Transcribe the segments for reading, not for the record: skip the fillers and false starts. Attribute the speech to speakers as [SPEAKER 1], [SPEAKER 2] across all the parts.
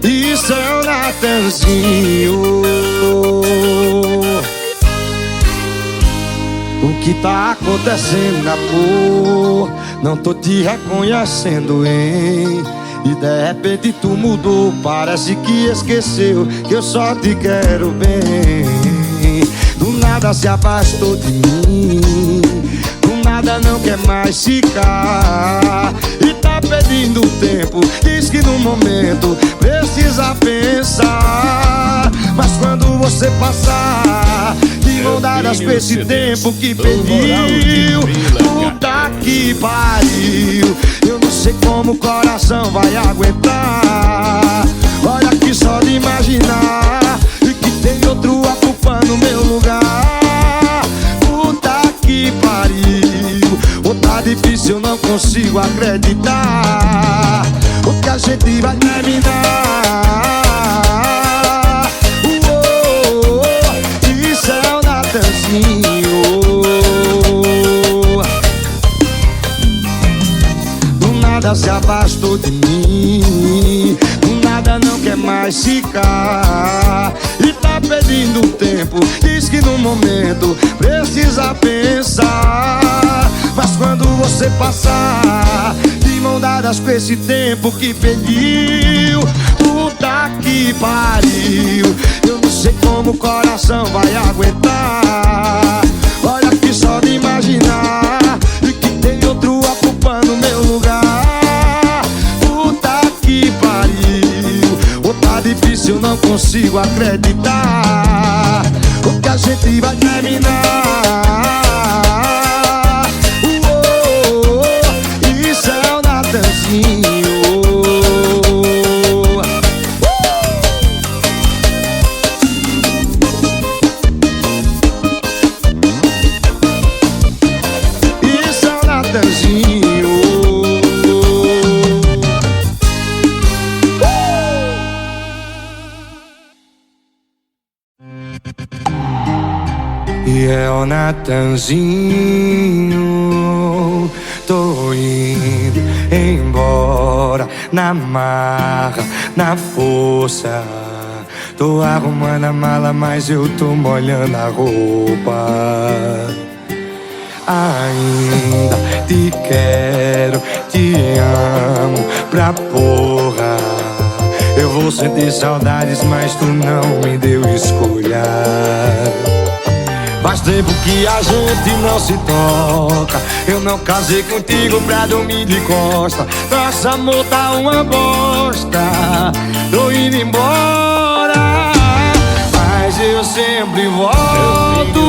[SPEAKER 1] Isso é o Natanzinho. O que tá acontecendo, amor? Não tô te reconhecendo, hein? E de repente tu mudou, parece que esqueceu que eu só te quero bem. Do nada se afastou de mim, do nada não quer mais ficar. E tá pedindo tempo, diz que no momento precisa pensar. Mas quando você passar, de mão dadas com esse tempo que pediu, puta que pariu, eu não sei como o coração vai aguentar. Olha que só de imaginar e que tem outro ocupando meu lugar. Puta que pariu, ou tá difícil, eu não consigo acreditar. O que a gente vai terminar. Isso é o Natanzinho. Do nada se afastou de mim, do nada não quer mais ficar. E tá pedindo tempo, diz que no momento precisa pensar. Mas quando você passar, de mão dadas com esse tempo que pediu, puta que pariu, eu não sei como o coração vai aguentar. Olha que só de imaginar e que tem outro ocupando meu lugar. Puta que pariu, ou tá difícil, eu não consigo acreditar. O que a gente vai terminar. Isso é o Natanzinho. Isso é o Natanzinho. E é o Natanzinho. Tô indo embora na marra, na força. Tô arrumando a mala, mas eu tô molhando a roupa. Ainda te quero, te amo pra porra. Eu vou sentir saudades, mas tu não me deu escolha. Faz tempo que a gente não se toca. Eu não casei contigo pra dormir de costa. Nosso amor tá uma bosta. Tô indo embora, mas eu sempre volto.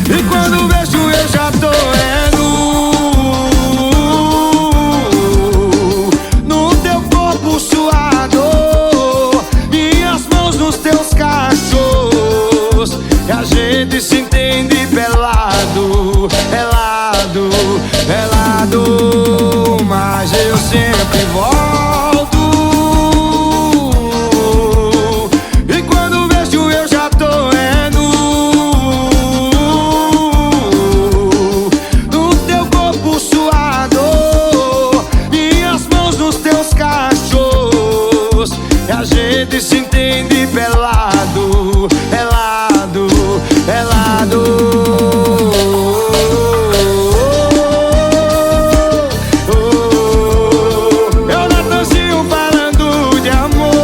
[SPEAKER 1] E quando vejo eu já tô no teu corpo suado, minhas mãos nos teus cachos. E a gente se entende pelado, pelado, pelado. Mas eu sempre volto. E quando vejo eu já tô no teu corpo suado, minhas mãos nos teus cachos. E a gente se entende pelado, pelado, pelado. Eu Natanzinho falando de amor.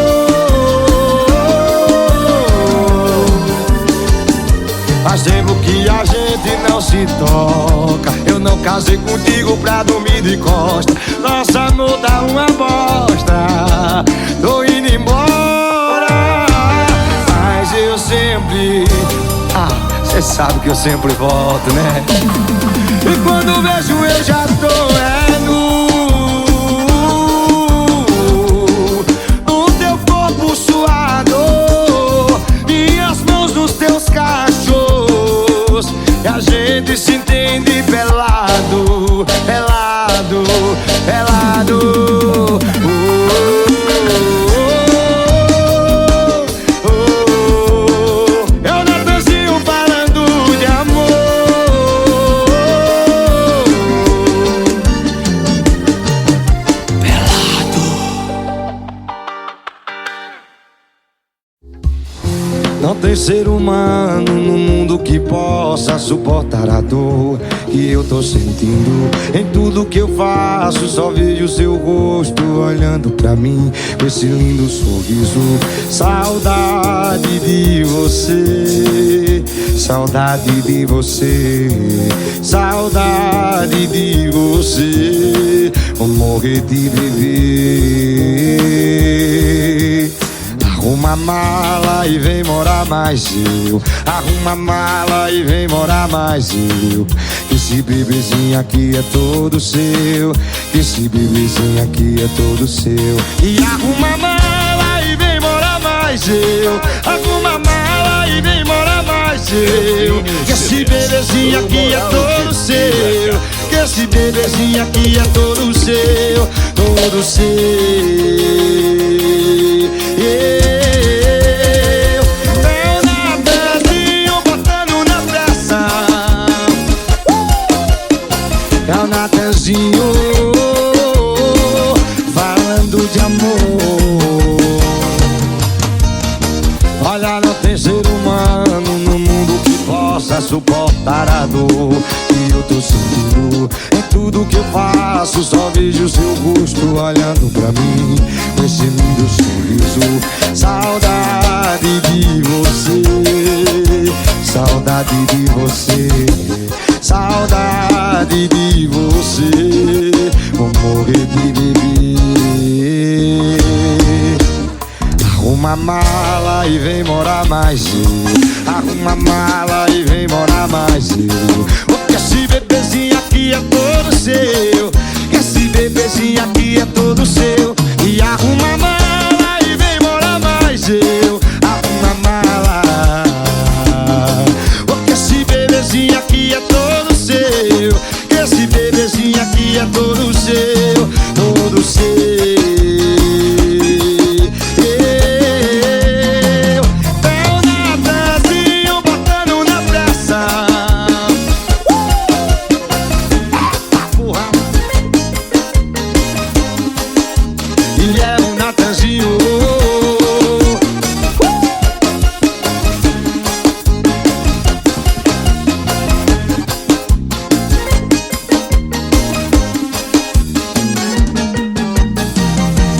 [SPEAKER 1] Faz tempo que a gente não se toca. Eu não casei contigo pra dormir de costa. Nosso amor tá uma bosta. Tô indo embora, mas eu sempre... cê sabe que eu sempre volto, né? E quando vejo eu já tô no teu corpo suado, minhas mãos nos teus cachos. E a gente se entende pelado, pelado, pelado. Eu Natanzinho falando de amor. tem ser humano no mundo que possa suportar a dor que eu tô sentindo. Em tudo que eu faço só vejo seu rosto olhando pra mim com esse lindo sorriso. Saudade de você, saudade de você, saudade de você. Vou morrer de viver. Arruma a mala e vem morar mais eu. Arruma a mala e vem morar mais eu. Esse bebezinho aqui é todo seu. Esse bebezinho aqui é todo seu. E arruma a mala e vem morar mais eu. Arruma a mala e vem morar mais eu. Esse bebezinho aqui é todo seu. Esse bebezinho aqui é todo seu. Todo seu. É o Natanzinho falando de amor. Olha, não tem ser humano no mundo que possa suportar a dor que eu tô sentindo. Em tudo que eu faço só vejo seu rosto olhando pra mim com esse lindo sorriso. Saudade de você, saudade de você, saudade de você. Vou morrer de beber. Arruma a mala e vem morar mais eu. Arruma a mala e vem morar mais eu. Porque esse bebezinho aqui é todo seu. Esse bebezinho aqui é todo seu. E arruma a mala e vem morar mais eu. Arruma a mala. Porque esse bebezinho aqui é todo seu. Esse bebezinho aqui é todo seu. Todo seu. Ele é o Natanzinho.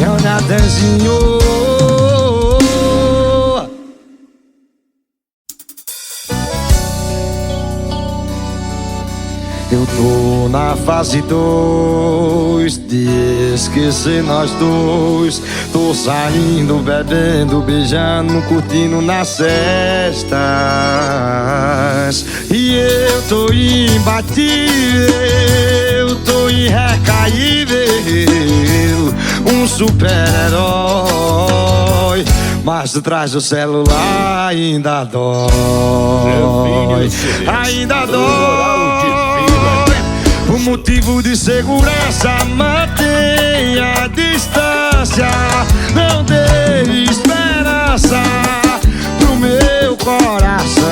[SPEAKER 1] É o Natanzinho. Eu tô na fase 2 de esquecer nós dois. Tô saindo, bebendo, beijando, curtindo nas cestas. E eu tô imbatível, tô irrecaível, um super-herói. Mas atrás do celular ainda dói. Ainda dói. Por motivo de segurança, mantenha a distância. Não dê esperança pro meu coração.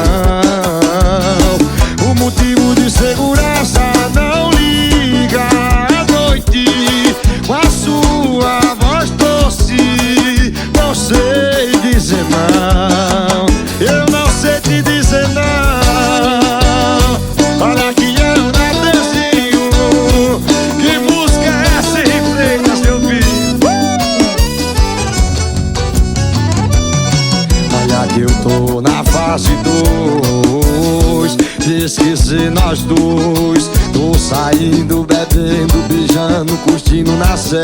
[SPEAKER 1] Por motivo de segurança, não liga à noite com a sua voz doce. Não sei dizer não, eu não sei te dizer não. Olha que eu eu tô na fase 2 de esquecer nós dois. Tô saindo, bebendo, beijando, curtindo nas cestas.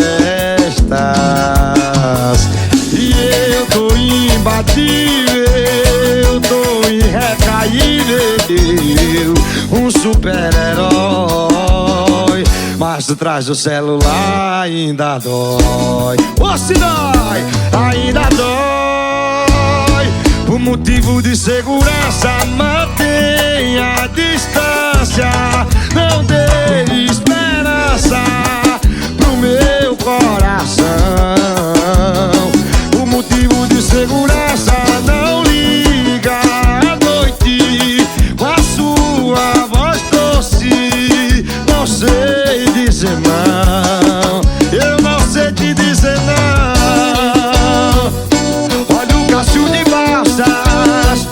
[SPEAKER 1] E eu tô imbatível, tô irrecaível, um super-herói. Mas atrás do celular ainda dói. Ô, se dói, ainda dói. Por motivo de segurança, mantenha a distância. Não dê esperança pro meu coração. Por motivo de segurança, não liga à noite com a sua voz doce. Não sei dizer não, eu não sei te dizer não. Olha o Cássio de Barças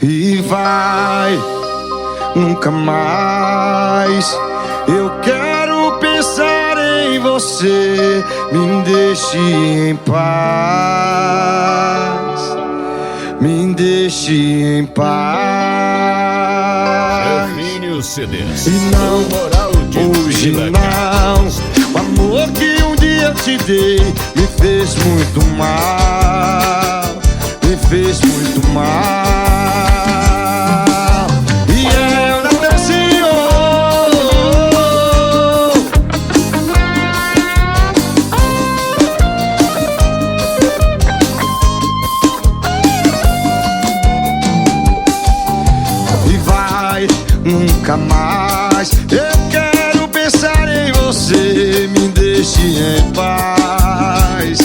[SPEAKER 1] e vai nunca mais. Eu quero pensar em você, me deixe em paz, me deixe em paz.
[SPEAKER 2] Chefinho CDs.
[SPEAKER 1] E não, hoje não. O amor que um dia eu te dei me fez muito mal, me fez muito mal. E eu não desci, e vai nunca mais. Eu quero pensar em você, me deixe em paz,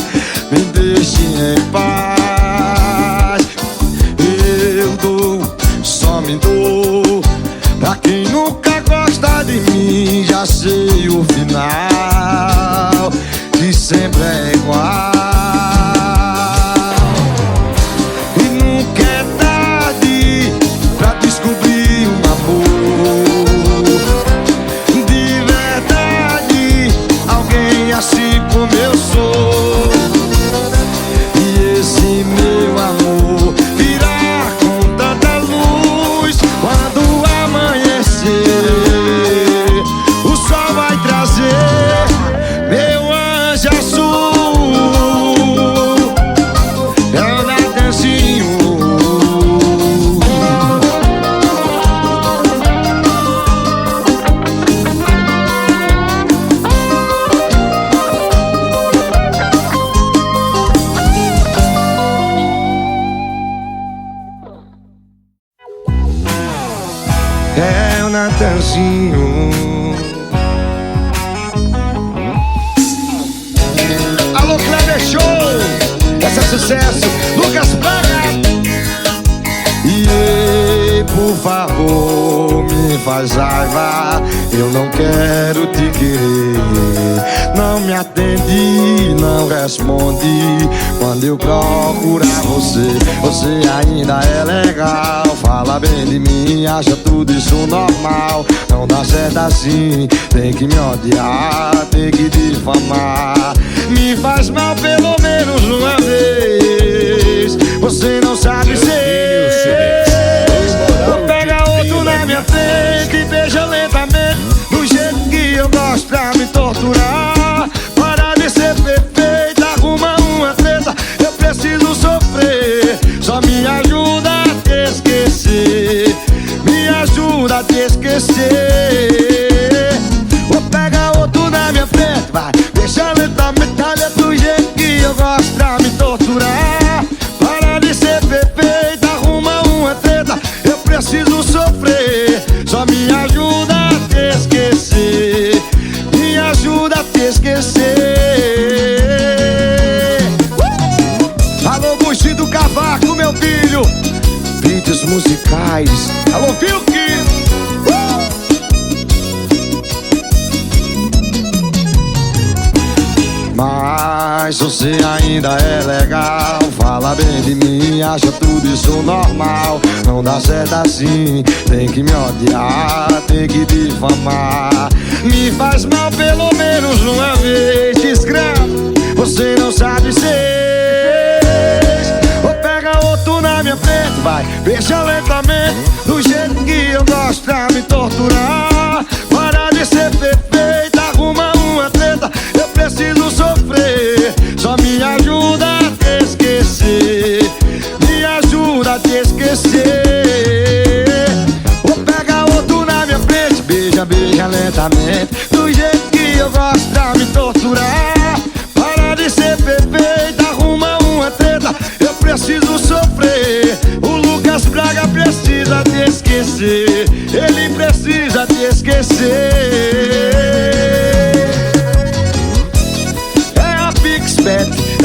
[SPEAKER 1] me deixe em paz. Eu dou, só me dou pra quem nunca gosta de mim. Já sei o final, que sempre é igual. E nunca é tarde pra descobrir um amor de verdade, alguém assim como eu sou. E esse meu amor virá com tanta luz quando amanhecer. O sol vai trazer meu anjo azul, é o Natanzinho. É o Natanzinho. Alô, Kleber Show! Esse é sucesso, Lucas Braga. E por favor, me faz raiva, eu não quero te querer. Não me atende, não responde quando eu procurar você. Você ainda é legal, fala bem de mim, acha tudo isso normal. Não dá certo assim, tem que me odiar, tem que difamar. Me faz mal pelo menos uma vez, você não sabe ser. Ou pega outro na minha frente e beija lentamente, do jeito que eu gosto pra me torturar. Para de ser perfeita, arruma uma treta, eu preciso sofrer. Só me ajuda a te esquecer, me ajuda a te esquecer. Ou pega outro na minha frente, vai, deixa lentamente, olha do jeito que eu gosto pra me torturar. Para de ser perfeita, arruma uma treta, eu preciso sofrer. Só me ajuda a te esquecer, me ajuda a te esquecer. Alô, Buxi do Cavaco, meu filho. Vídeos musicais. Alô, Vilk. Mas você ainda é legal, fala bem de mim, acha tudo isso normal. Não dá certo assim, tem que me odiar, tem que difamar. Me faz mal pelo menos uma vez, desgrama, você não sabe ser. Ou pega outro na minha frente, vai, beija lentamente, do jeito que eu gosto pra me torturar. Para de ser perfeita, arruma uma treta, eu preciso sofrer. Só me ajuda a te esquecer, me ajuda a te esquecer. Ou pega outro na minha frente, beija, beija lentamente, do jeito que eu gosto pra me torturar. Para de ser perfeita, arruma uma treta, eu preciso sofrer. O Lucas Braga precisa te esquecer, ele precisa te esquecer.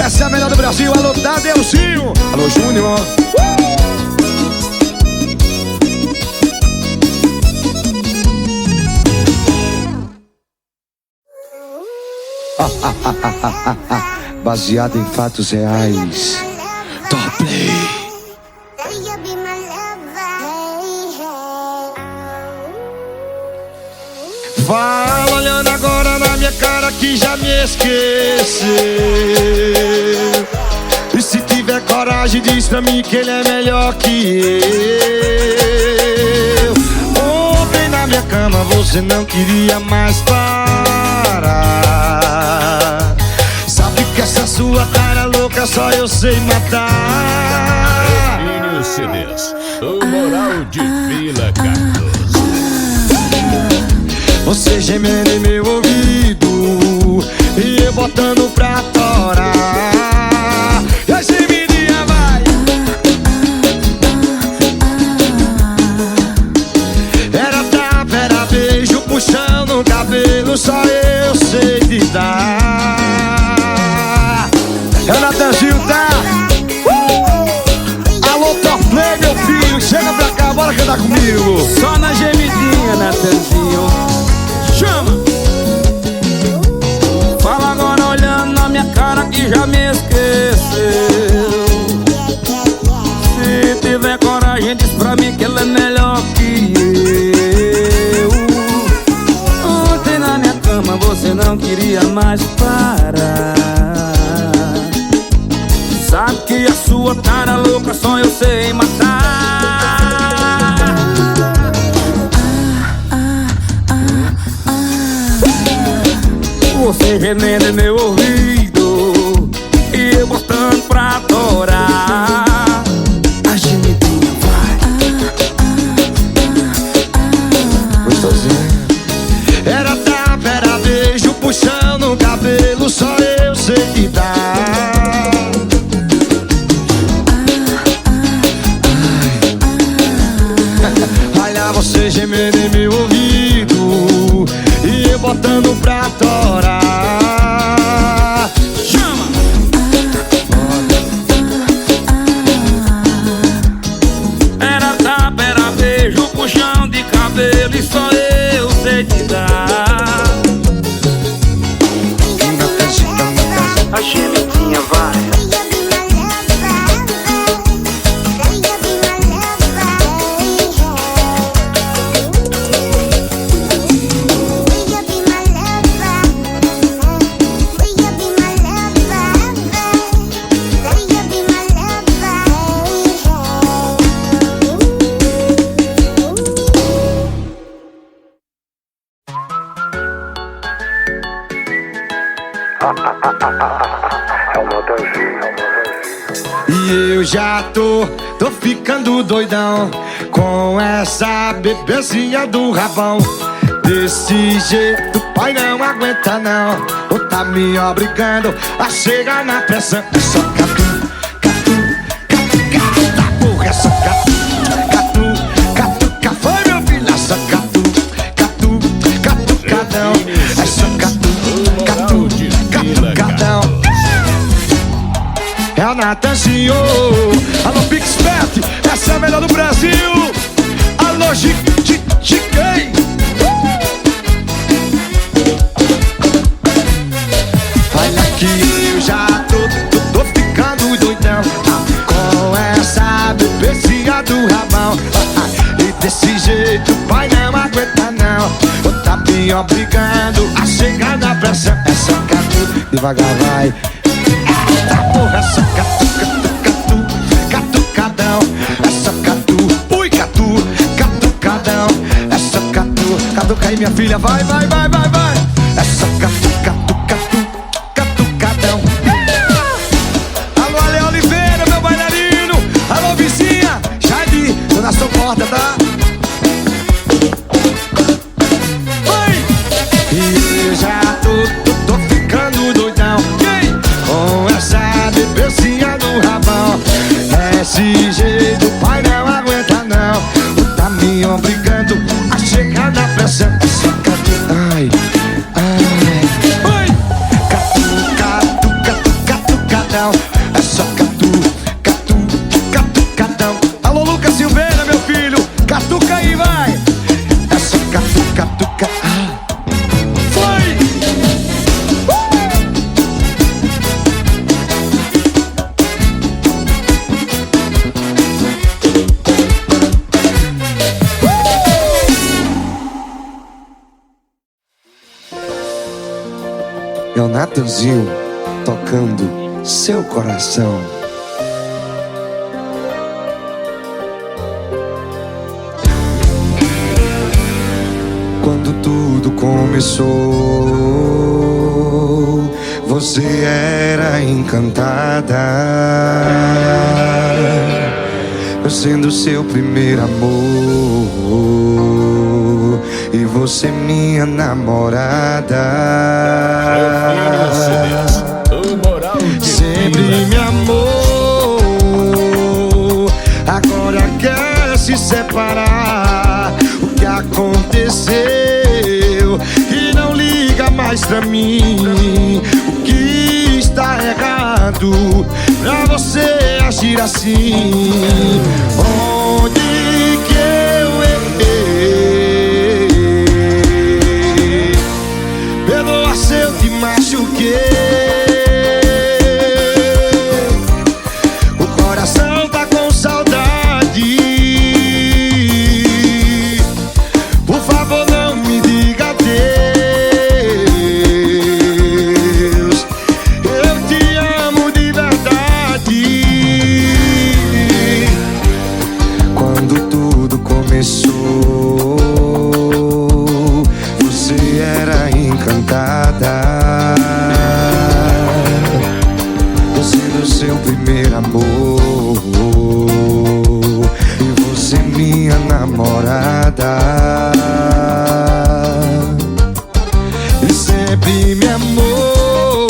[SPEAKER 1] Essa é a melhor do Brasil, alô Tadeuzinho, alô Júnior. Baseado em fatos reais. Top Play. Fala olhando agora na minha cara que já me esqueceu. E se tiver coragem diz pra mim que ele é melhor que eu. Ontem na minha cama você não queria mais parar. Sabe que essa sua cara louca só eu sei matar.
[SPEAKER 2] Mini CDs, o Moral de Vila Carlos.
[SPEAKER 1] Você gemendo em meu ouvido e eu botando pra torar. E a gemidinha vai. Era tapa, era beijo, puxão no cabelo, só eu sei te dar. É o Natanzinho, tá? Alô, Top Play, meu filho, chega pra cá, bora cantar comigo.
[SPEAKER 3] Só na gemidinha, Natanzinho. Chama! Fala agora olhando na minha cara que já me esqueceu. Se tiver coragem diz pra mim que ela é melhor que eu. Ontem na minha cama você não queria mais parar. Sabe que a sua cara louca só eu sei matar. Você gemendo em meu ouvido e eu botando pra torar. A gemidinha vai.
[SPEAKER 1] Era tapa, era beijo, puxão no cabelo, só eu sei te dar. Olha você gemendo em meu ouvido e eu botando pra torar.
[SPEAKER 3] Chama! Era tapa, era beijo, puxão de cabelo e só eu sei te dar. A gemidinha vai.
[SPEAKER 1] E eu já tô ficando doidão com essa bebezinha do rabão. Desse jeito pai não aguenta não, ou tá me obrigando a chegar na pressão. É só catu, catu, catu, cata, porra, é só catu, catu, catuca. Foi meu filho, é só catu, catu, catucadão. É só catu, catu, catucadão. É o Natanzinho. Alô, Pixpert, essa é a melhor do Brasil. Alô, Chiquei. Olha que eu já tô ficando doidão com essa bebezinha do rabão. E desse jeito pai não aguenta não, ou tá me obrigando a chegar na pressão. É só catu, devagar vai. Eita porra, é só catu, catu, catu, catucadão. É só catu, ui catu, catucadão. É só catu, catuca aí minha filha, vai, vai, vai, vai, vai. É só catu, catu, catu, catucadão. Alô, Ale Oliveira, meu bailarino. Alô, vizinha, Jair, tô na sua porta, tá? Oi! E eu já tô ficando doidão com essa bebezinha do rabão. Desse jeito pai não aguenta não, tá me obrigando a chegar na pressão. É só catu, ai, ai, oi. Catu, catu, catu, catucadão. É só catu, catu, catucadão. Alô, Lucas Silveira, meu filho, catuca aí, vai. É só catu, catuca. Foi! Natanzinho tocando seu coração. Quando tudo começou, você era encantada, eu sendo seu primeiro amor e você minha namorada. Sempre me amou, agora quer se separar. O que aconteceu? E não liga mais pra mim. O que está errado pra você agir assim? Onde que eu errei? Perdoa se eu te machuquei. O coração tá com saudade. Por favor, não me diga adeus. Eu te amo de verdade. Quando tudo começou, você era encantada, eu sendo seu primeiro amor e você minha namorada. E sempre me amou,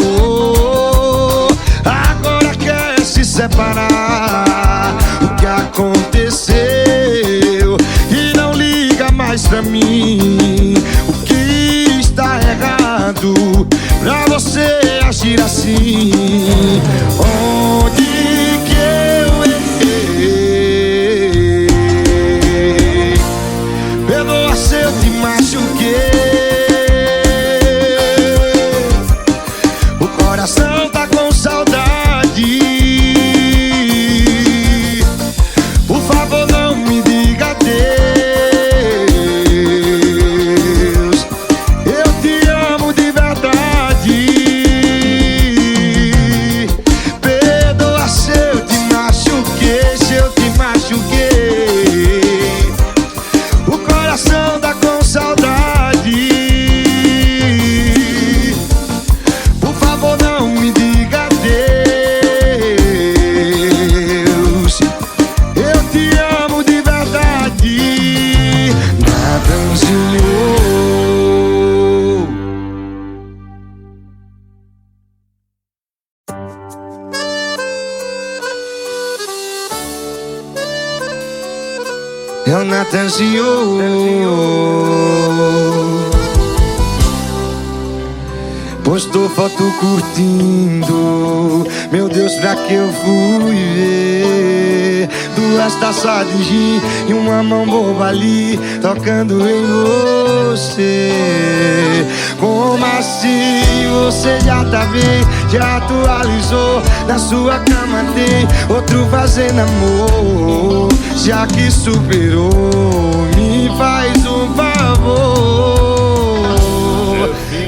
[SPEAKER 1] agora quer se separar. O que aconteceu? E não liga mais pra mim. O que está errado pra você agir assim? Onde que eu errei? Perdoa se eu te machuquei. O coração tá com saudade. Por favor, não me diga adeus. Eu te amo de verdade. Perdoa se eu te machuquei, se eu te machuquei. O coração tá com saudade. Por favor, não me diga adeus. Eu te amo de verdade. Natanzinho. É o Natanzinho. Postou foto curtindo. Meu Deus, pra que eu fui ver? 2 taças de gin e uma mão boba ali tocando em você. Como assim? Você já tá bem, já atualizou. Na sua cama tem outro fazendo amor. Já que superou, me faz um favor,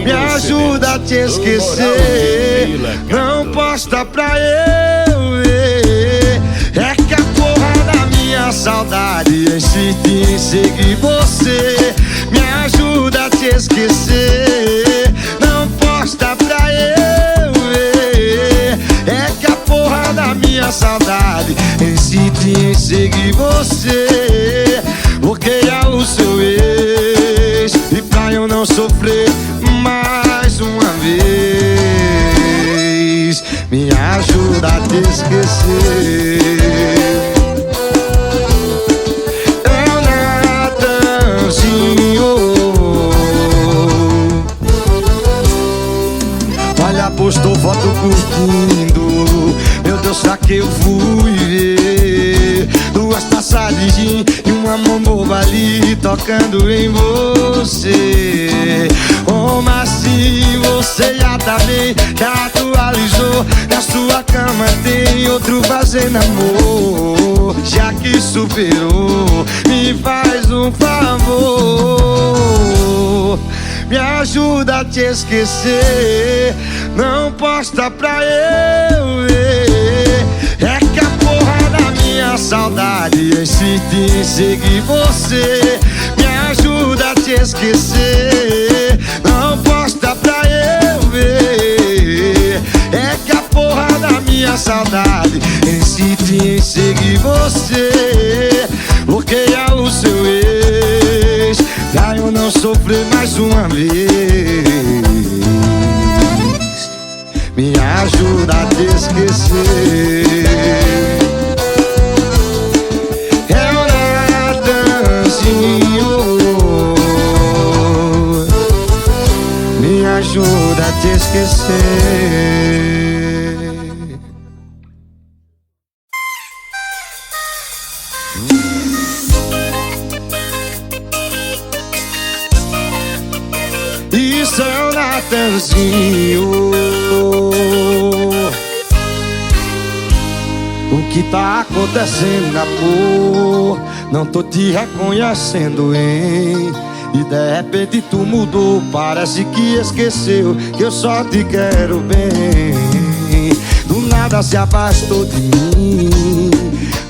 [SPEAKER 1] me ajuda a te esquecer. Não posta pra eu ver. É que a porra da minha saudade insiste em seguir você. Me ajuda a te esquecer. Não posta pra eu ver. É que a porra da minha saudade insiste em seguir você. Bloqueia o seu ex e pra eu não sofrer mais uma vez, me ajuda a te esquecer. É o Natanzinho. Olha, postou foto curtindo. Meu Deus, pra que eu fui ver? 2 taças de gin e uma mão boba ali tocando em você. Como assim? Você já tá bem, já atualizou. Na sua cama tem outro fazendo amor. Já que superou, me faz um favor, me ajuda a te esquecer. não posta pra eu ver. É que a porra da minha saudade insiste em seguir você. Me ajuda a te esquecer, não posta pra eu ver. É que a porra da minha saudade insiste em seguir você. Bloqueia o seu ex pra eu não sofrer mais uma vez. Me ajuda a te esquecer. É o Natanzinho, me ajuda a te esquecer. Isso é o Natanzinho. O que tá acontecendo, amor? Não tô te reconhecendo, hein? E de repente tu mudou, parece que esqueceu que eu só te quero bem. Do nada se afastou de mim,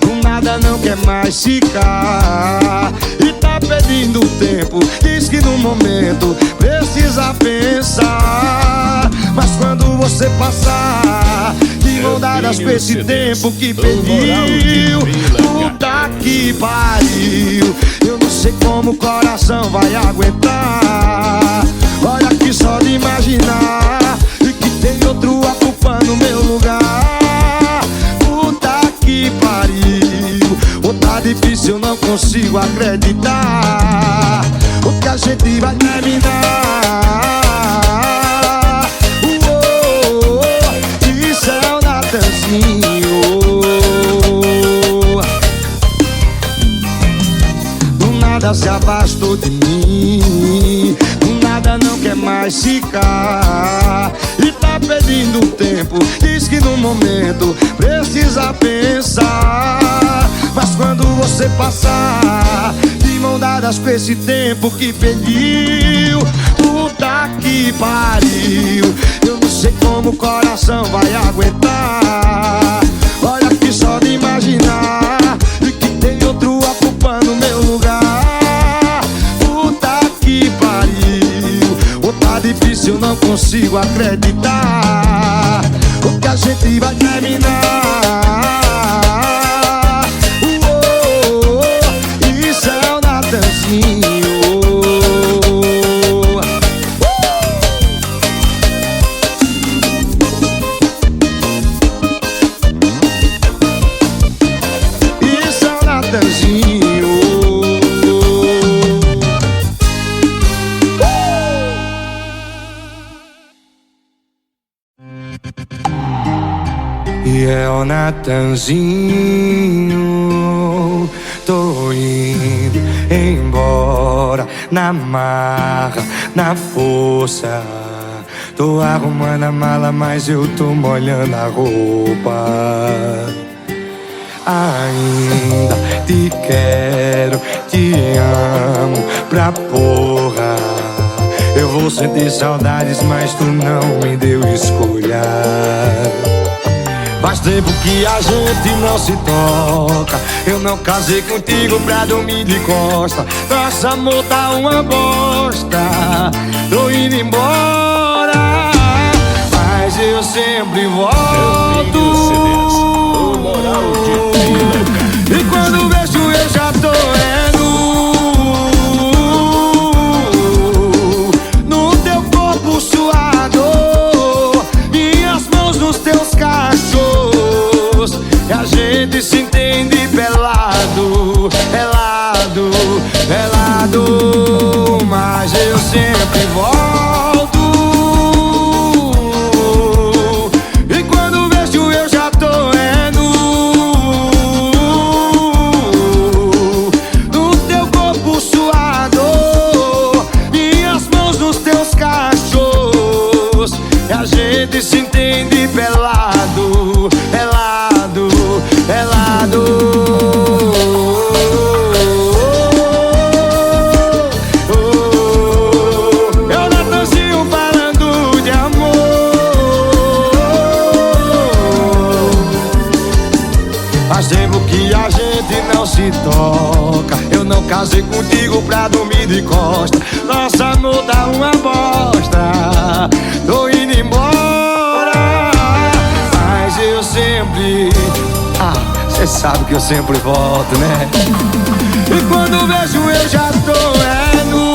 [SPEAKER 1] do nada não quer mais ficar. E tá perdendo tempo, diz que no momento precisa pensar. Mas quando você passar de mão dadas com esse tempo que pediu, puta que pariu, eu não sei como o coração vai aguentar. Olha que só de imaginar que tem outro ocupando o meu lugar. Puta que pariu, oh, tá difícil, eu não consigo acreditar o que a gente vai terminar. Isso é o Natanzinho. Do nada se afastou de mim, do nada não quer mais ficar. E tá perdendo tempo, diz que no momento precisa pensar. Mas quando você passar de mão dadas com esse tempo que pediu, puta que pariu, eu não sei como o coração vai aguentar. Olha que só de imaginar que tem outro ocupando o meu lugar. Puta que pariu, oh, tá difícil, eu não consigo acreditar o que a gente vai terminar. Isso é o Natanzinho. Isso é o Natanzinho. E é o Natanzinho. Tô indo embora na marra, na força. Tô arrumando a mala, mas eu tô molhando a roupa. Ainda te quero, te amo pra porra. Eu vou sentir saudades, mas tu não me deu escolha. Faz tempo que a gente não se toca. Eu não casei contigo pra dormir de costa. Nosso amor tá uma bosta. Tô indo embora, mas eu sempre volto.
[SPEAKER 2] O Moral de Vila.
[SPEAKER 1] E quando vejo eu já tô no teu corpo suado, minhas mãos nos teus cachos. E a gente se entende pelado, pelado, pelado. Mas eu sempre volto. E quando vejo eu já tô no teu corpo suado, minhas mãos nos teus cachos. E a gente se entende pelado, pelado, pelado. toca. Eu não casei contigo pra dormir de costa. Nosso amor tá uma bosta. Tô indo embora, mas eu sempre... cê sabe que eu sempre volto, né? E quando vejo eu já tô no